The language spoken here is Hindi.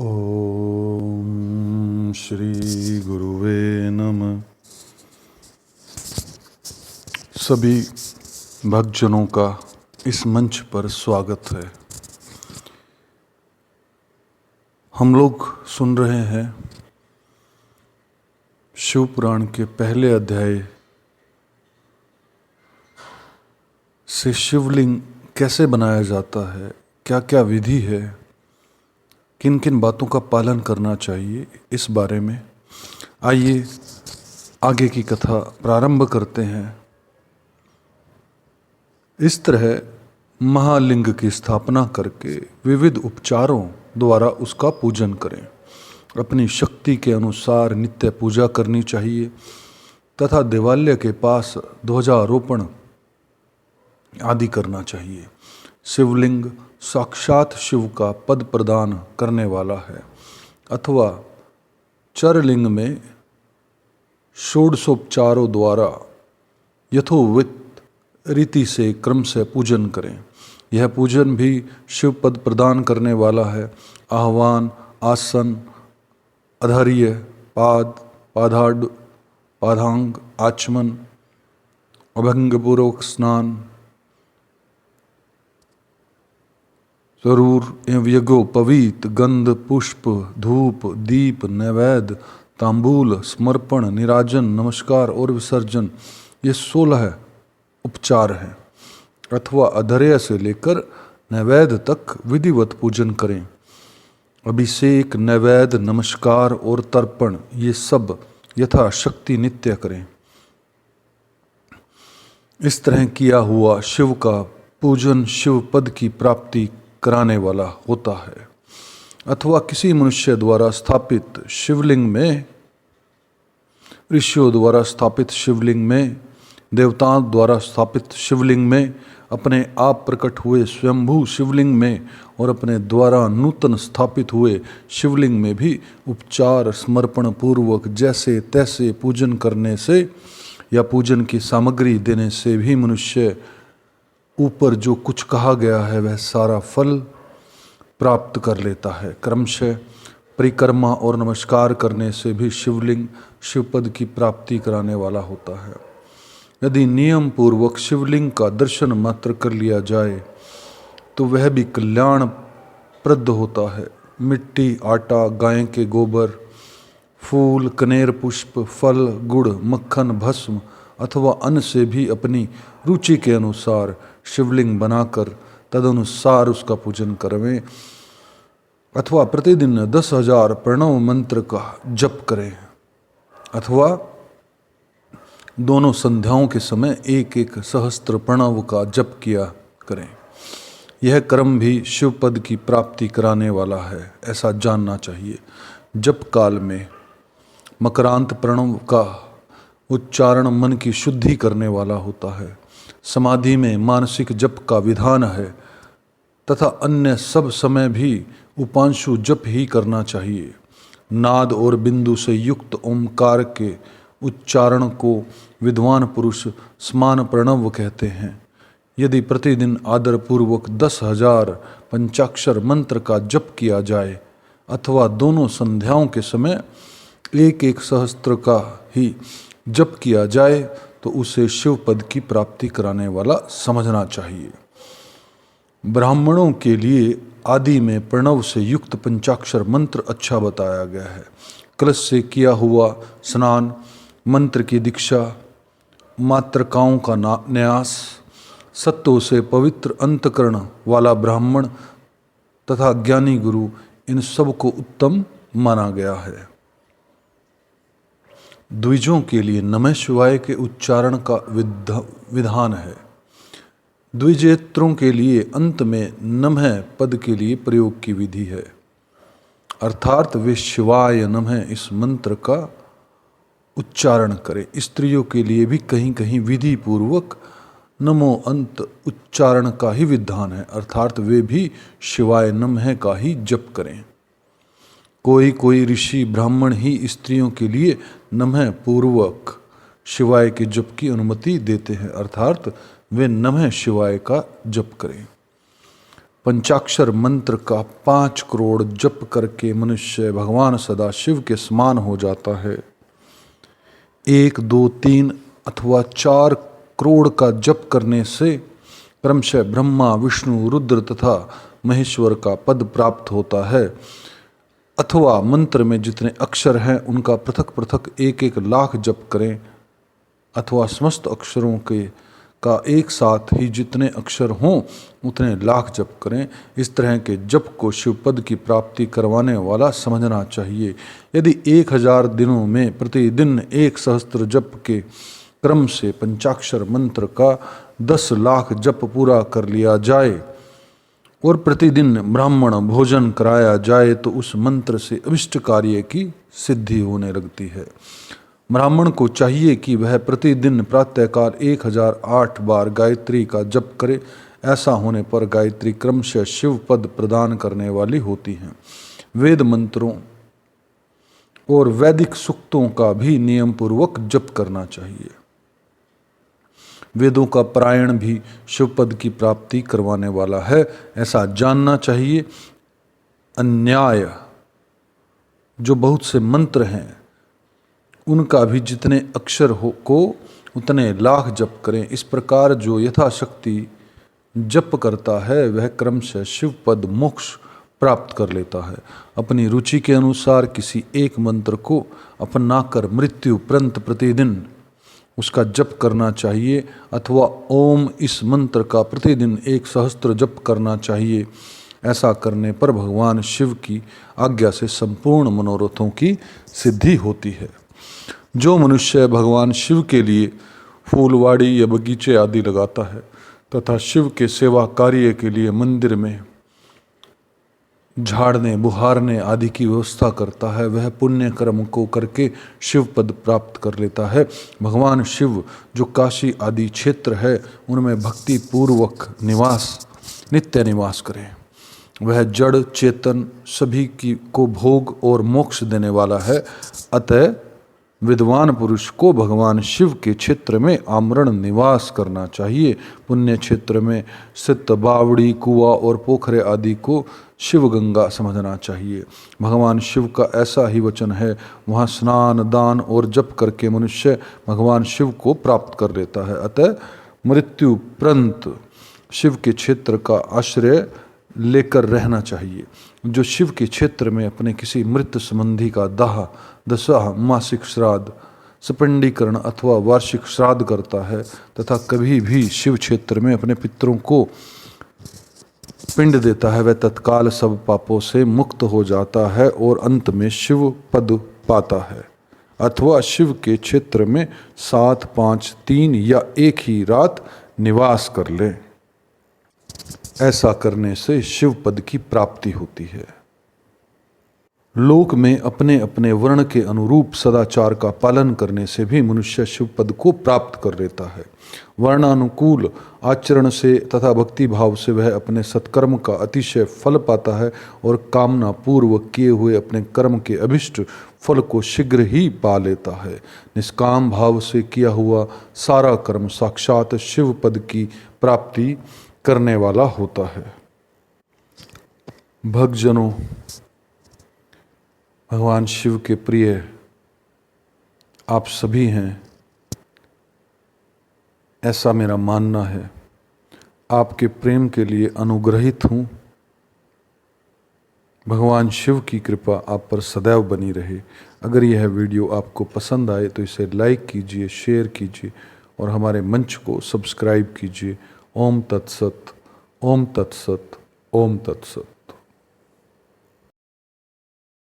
ओम श्री गुरुवे नमः। सभी भक्तजनों का इस मंच पर स्वागत है। हम लोग सुन रहे हैं शिव पुराण के पहले अध्याय से शिवलिंग कैसे बनाया जाता है, क्या क्या विधि है, किन किन बातों का पालन करना चाहिए, इस बारे में आइए आगे की कथा प्रारंभ करते हैं। इस तरह महालिंग की स्थापना करके विविध उपचारों द्वारा उसका पूजन करें। अपनी शक्ति के अनुसार नित्य पूजा करनी चाहिए तथा देवालय के पास ध्वजारोपण आदि करना चाहिए। शिवलिंग साक्षात शिव का पद प्रदान करने वाला है अथवा चरलिंग में षोडशोपचारों द्वारा यथोवित रीति से क्रम से पूजन करें। यह पूजन भी शिव पद प्रदान करने वाला है। आह्वान, आसन, अधर्य, पाद, पादाढ़, पादांग, आचमन, अभंगपूर्वक स्नान, जरूर यज्ञोपवीत, गंध, पुष्प, धूप, दीप, नैवेद्य, तांबूल, समर्पण, निराजन, नमस्कार और विसर्जन, ये 16 उपचार हैं। अथवा अधर्य से लेकर नैवेद्य तक विधिवत पूजन करें। अभिषेक, नैवेद्य, नमस्कार और तर्पण, ये सब यथाशक्ति नित्य करें। इस तरह किया हुआ शिव का पूजन शिव पद की प्राप्ति कराने वाला होता है। अथवा किसी मनुष्य द्वारा स्थापित शिवलिंग में, ऋषियों द्वारा स्थापित शिवलिंग में, देवताओं द्वारा स्थापित शिवलिंग में, अपने आप प्रकट हुए स्वयंभू शिवलिंग में और अपने द्वारा नूतन स्थापित हुए शिवलिंग में भी उपचार समर्पण पूर्वक जैसे तैसे पूजन करने से या पूजन की सामग्री देने से भी मनुष्य ऊपर जो कुछ कहा गया है वह सारा फल प्राप्त कर लेता है। क्रमशः परिक्रमा और नमस्कार करने से भी शिवलिंग शिवपद की प्राप्ति कराने वाला होता है। यदि नियम पूर्वक शिवलिंग का दर्शन मात्र कर लिया जाए तो वह भी कल्याणप्रद होता है। मिट्टी, आटा, गाय के गोबर, फूल, कनेर पुष्प, फल, गुड़, मक्खन, भस्म अथवा अन्न से भी अपनी रुचि के अनुसार शिवलिंग बनाकर तदनुसार उसका पूजन करवें। अथवा प्रतिदिन 10,000 प्रणव मंत्र का जप करें अथवा दोनों संध्याओं के समय एक एक सहस्त्र प्रणव का जप किया करें। यह क्रम भी शिव पद की प्राप्ति कराने वाला है, ऐसा जानना चाहिए। जप काल में मकरांत प्रणव का उच्चारण मन की शुद्धि करने वाला होता है। समाधि में मानसिक जप का विधान है तथा अन्य सब समय भी उपांशु जप ही करना चाहिए। नाद और बिंदु से युक्त ओंकार के उच्चारण को विद्वान पुरुष समान प्रणव कहते हैं। यदि प्रतिदिन आदर पूर्वक 10,000 पंचाक्षर मंत्र का जप किया जाए अथवा दोनों संध्याओं के समय एक एक सहस्त्र का ही जप किया जाए तो उसे शिव पद की प्राप्ति कराने वाला समझना चाहिए। ब्राह्मणों के लिए आदि में प्रणव से युक्त पंचाक्षर मंत्र अच्छा बताया गया है। कलश से किया हुआ स्नान, मंत्र की दीक्षा, मात्रकाओं का न्यास, सत्तों से पवित्र अंतकरण वाला ब्राह्मण तथा ज्ञानी गुरु, इन सब को उत्तम माना गया है। द्विजों के लिए नमः शिवाय के उच्चारण का विधान है। द्विजेत्रों के लिए अंत में नमः पद के लिए प्रयोग की विधि है। अर्थात वे शिवाय नमः इस मंत्र का उच्चारण करें। स्त्रियों के लिए भी कहीं कहीं विधि पूर्वक नमो अंत उच्चारण का ही विधान है, अर्थात वे भी शिवाय नमः का ही जप करें। कोई कोई ऋषि ब्राह्मण ही स्त्रियों के लिए नमः पूर्वक शिवाय के जप की अनुमति देते हैं, अर्थात वे नमः शिवाय का जप करें। पंचाक्षर मंत्र का 5 करोड़ जप करके मनुष्य भगवान सदाशिव के समान हो जाता है। 1, 2, 3 अथवा 4 करोड़ का जप करने से क्रमशः ब्रह्मा, विष्णु, रुद्र तथा महेश्वर का पद प्राप्त होता है। अथवा मंत्र में जितने अक्षर हैं उनका पृथक पृथक 1-1 लाख जप करें, अथवा समस्त अक्षरों का एक साथ ही जितने अक्षर हों उतने लाख जप करें। इस तरह के जप को शिवपद की प्राप्ति करवाने वाला समझना चाहिए। यदि 1000 दिनों में प्रतिदिन 1 सहस्त्र जप के क्रम से पंचाक्षर मंत्र का 10 लाख जप पूरा कर लिया जाए और प्रतिदिन ब्राह्मण भोजन कराया जाए तो उस मंत्र से अभिष्ट कार्य की सिद्धि होने लगती है। ब्राह्मण को चाहिए कि वह प्रतिदिन प्रातःकाल 1008 बार गायत्री का जप करे। ऐसा होने पर गायत्री क्रमशः शिव पद प्रदान करने वाली होती हैं। वेद मंत्रों और वैदिक सूक्तों का भी नियम पूर्वक जप करना चाहिए। वेदों का पारायण भी शिवपद की प्राप्ति करवाने वाला है, ऐसा जानना चाहिए। अन्याय जो बहुत से मंत्र हैं उनका भी जितने अक्षर को उतने लाख जप करें। इस प्रकार जो यथाशक्ति जप करता है वह क्रमशः शिवपद मोक्ष प्राप्त कर लेता है। अपनी रुचि के अनुसार किसी एक मंत्र को अपनाकर मृत्यु पर्यंत प्रतिदिन उसका जप करना चाहिए, अथवा ओम इस मंत्र का प्रतिदिन 1 सहस्त्र जप करना चाहिए। ऐसा करने पर भगवान शिव की आज्ञा से संपूर्ण मनोरथों की सिद्धि होती है। जो मनुष्य भगवान शिव के लिए फूलवाड़ी या बगीचे आदि लगाता है तथा शिव के सेवा कार्य के लिए मंदिर में झाड़ने, बुहारने आदि की व्यवस्था करता है, वह पुण्य कर्म को करके शिव पद प्राप्त कर लेता है। भगवान शिव जो काशी आदि क्षेत्र है उनमें भक्ति पूर्वक नित्य निवास करें। वह जड़ चेतन सभी को भोग और मोक्ष देने वाला है। अतः विद्वान पुरुष को भगवान शिव के क्षेत्र में आमरण निवास करना चाहिए। पुण्य क्षेत्र में स्थित बावड़ी, कुआं और पोखरे आदि को शिव गंगा समझना चाहिए। भगवान शिव का ऐसा ही वचन है, वहाँ स्नान, दान और जप करके मनुष्य भगवान शिव को प्राप्त कर लेता है। अतः मृत्यु पर्यंत शिव के क्षेत्र का आश्रय लेकर रहना चाहिए। जो शिव के क्षेत्र में अपने किसी मृत संबंधी का दाह, दशा, मासिक श्राद्ध, सपिंडीकरण अथवा वार्षिक श्राद्ध करता है तथा कभी भी शिव क्षेत्र में अपने पितरों को पिंड देता है, वह तत्काल सब पापों से मुक्त हो जाता है और अंत में शिव पद पाता है। अथवा शिव के क्षेत्र में 7, 5, 3 या 1 ही रात निवास कर ले। ऐसा करने से शिव पद की प्राप्ति होती है। लोक में अपने अपने वर्ण के अनुरूप सदाचार का पालन करने से भी मनुष्य शिव पद को प्राप्त कर लेता है। वर्णानुकूल आचरण से तथा भक्ति भाव से वह अपने सत्कर्म का अतिशय फल पाता है और कामना पूर्वक किए हुए अपने कर्म के अभिष्ट फल को शीघ्र ही पा लेता है। निष्काम भाव से किया हुआ सारा कर्म साक्षात शिव पद की प्राप्ति करने वाला होता है। भक्तजनों, भगवान शिव के प्रिय आप सभी हैं, ऐसा मेरा मानना है। आपके प्रेम के लिए अनुग्रहित हूँ। भगवान शिव की कृपा आप पर सदैव बनी रहे। अगर यह वीडियो आपको पसंद आए तो इसे लाइक कीजिए, शेयर कीजिए और हमारे मंच को सब्सक्राइब कीजिए। ओम तत्सत, ओम तत्सत, ओम तत्सत।